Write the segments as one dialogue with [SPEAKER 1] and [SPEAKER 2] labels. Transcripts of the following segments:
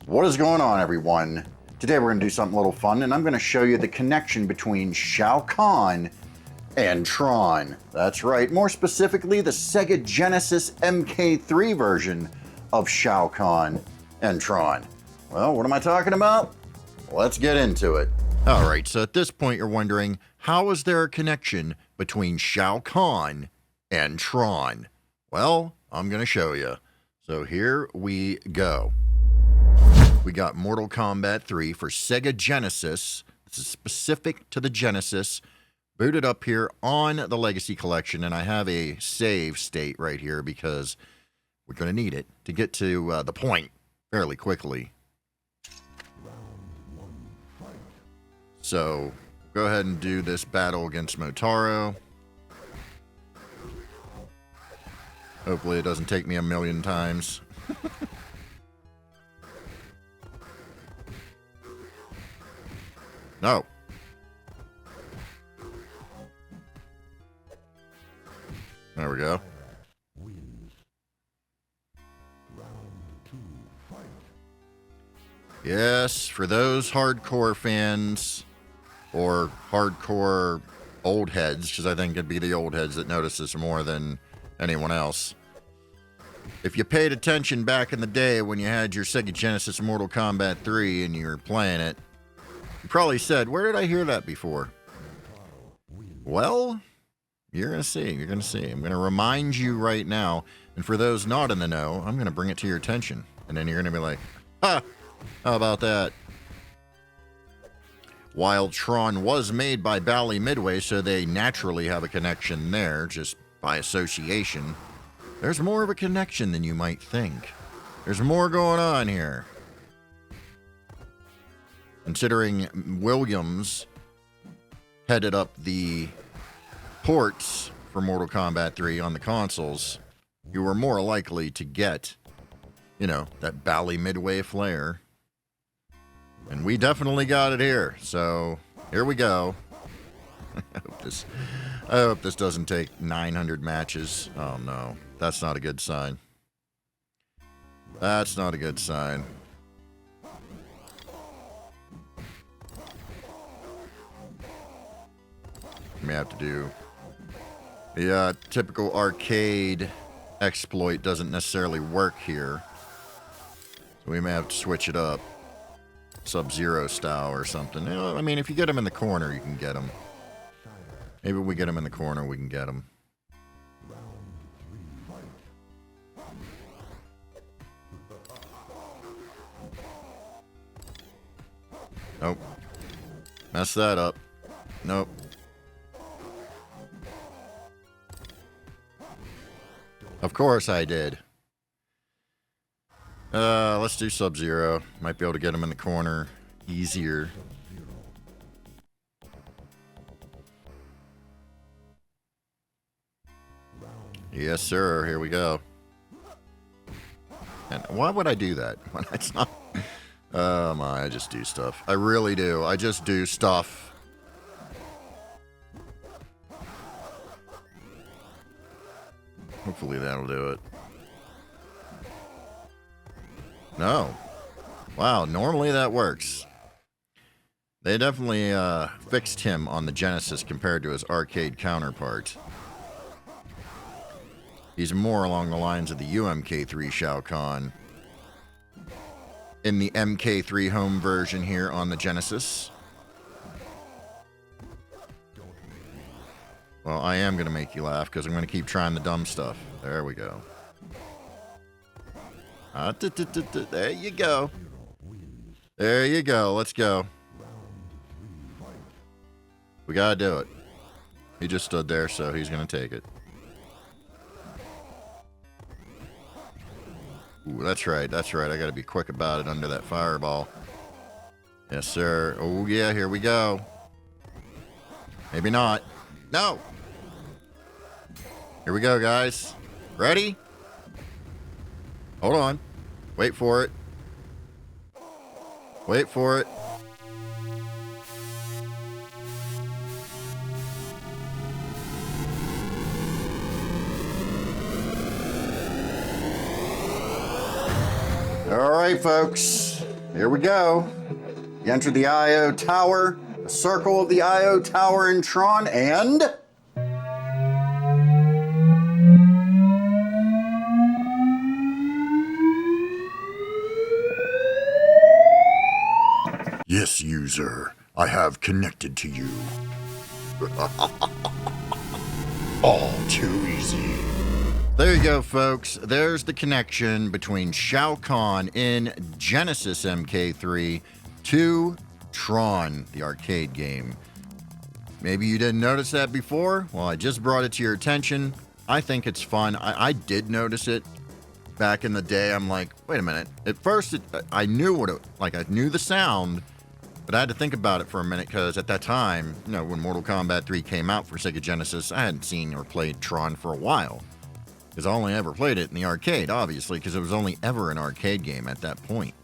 [SPEAKER 1] What is going on, everyone? Today we're going to do something a little fun, and I'm going to show you the connection between Shao Kahn and TRON. That's right, more specifically the Sega Genesis MK3 version of Shao Kahn and TRON. Well, what am I talking about? Let's get into it. All right, so at this point you're wondering, how is there a connection between Shao Kahn and TRON? Well, I'm going to show you. So here we go. We got Mortal Kombat 3 for Sega Genesis. This is specific to the Genesis. Booted up here on the Legacy Collection, and I have a save state right here because we're going to need it to get to the point fairly quickly. So, go ahead and do this battle against Motaro. Hopefully it doesn't take me a million times. No. There we go. Yes, for those hardcore fans, or hardcore old heads, because I think it'd be the old heads that notice this more than anyone else. If you paid attention back in the day when you had your Sega Genesis Mortal Kombat 3 and you were playing it, you probably said, where did I hear that before? Well, you're going to see. You're going to see. I'm going to remind you right now. And for those not in the know, I'm going to bring it to your attention. And then you're going to be like, ha, how about that? While TRON was made by Bally Midway, so they naturally have a connection there, just by association, there's more of a connection than you might think. There's more going on here. Considering Williams headed up the ports for Mortal Kombat 3 on the consoles, you were more likely to get, you know, that Bally Midway flair. And we definitely got it here. So, here we go. I hope this doesn't take 900 matches. Oh no, that's not a good sign. That's not a good sign. May have to do the typical arcade exploit doesn't necessarily work here, so we may have to switch it up, Sub-Zero style or something. You know, I mean, if you get him in the corner, you can get him. Maybe we get him in the corner, we can get him. Nope. Mess that up. Nope. Of course I did. Let's do Sub-Zero. Might be able to get him in the corner easier. Yes, sir. Here we go. And why would I do that? It's not... Oh my, I just do stuff. I really do. I just do stuff. Hopefully that'll do it. No. Wow, normally that works. They definitely fixed him on the Genesis compared to his arcade counterpart. He's more along the lines of the UMK3 Shao Kahn. In the MK3 home version here on the Genesis. Well, I am going to make you laugh because I'm going to keep trying the dumb stuff. There we go. There you go. There you go. Let's go. We got to do it. He just stood there, so he's going to take it. Ooh, that's right. That's right. I got to be quick about it under that fireball. Yes, sir. Oh, yeah. Here we go. Maybe not. No. Here we go, guys. Ready? Hold on. Wait for it. Wait for it. All right, folks, here we go. You enter the IO Tower, the circle of the IO Tower in Tron, and... Yes, user, I have connected to you. All too easy. There you go, folks. There's the connection between Shao Kahn in Genesis MK3 to TRON, the arcade game. Maybe you didn't notice that before? Well, I just brought it to your attention. I think it's fun. I did notice it back in the day. I'm like, wait a minute. At first, I knew what it, like, I knew the sound, but I had to think about it for a minute because at that time, you know, when Mortal Kombat 3 came out for Sega Genesis, I hadn't seen or played TRON for a while. Because I only ever played it in the arcade, obviously, because it was only ever an arcade game at that point.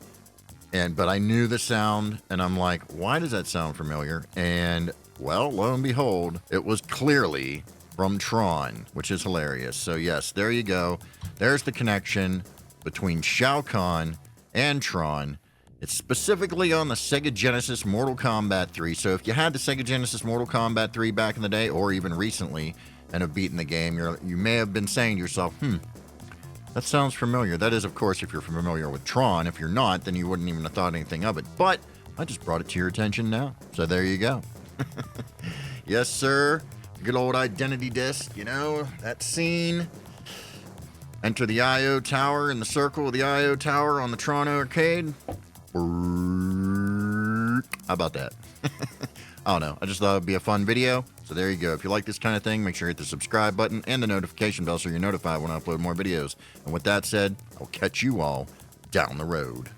[SPEAKER 1] But I knew the sound, and I'm like, why does that sound familiar? And, well, lo and behold, it was clearly from TRON, which is hilarious. So, yes, there you go. There's the connection between Shao Kahn and TRON. It's specifically on the Sega Genesis Mortal Kombat 3. So if you had the Sega Genesis Mortal Kombat 3 back in the day, or even recently, and have beaten the game, you may have been saying to yourself, that sounds familiar. That is, of course, if you're familiar with TRON. If you're not, then you wouldn't even have thought anything of it. But I just brought it to your attention now. So there you go. Yes, sir. Good old identity disc, you know, that scene. Enter the IO Tower in the circle of the IO Tower on the TRON arcade. How about that? I don't know. I just thought it'd be a fun video. So there you go. If you like this kind of thing, make sure you hit the subscribe button and the notification bell so you're notified when I upload more videos. And with that said, I'll catch you all down the road.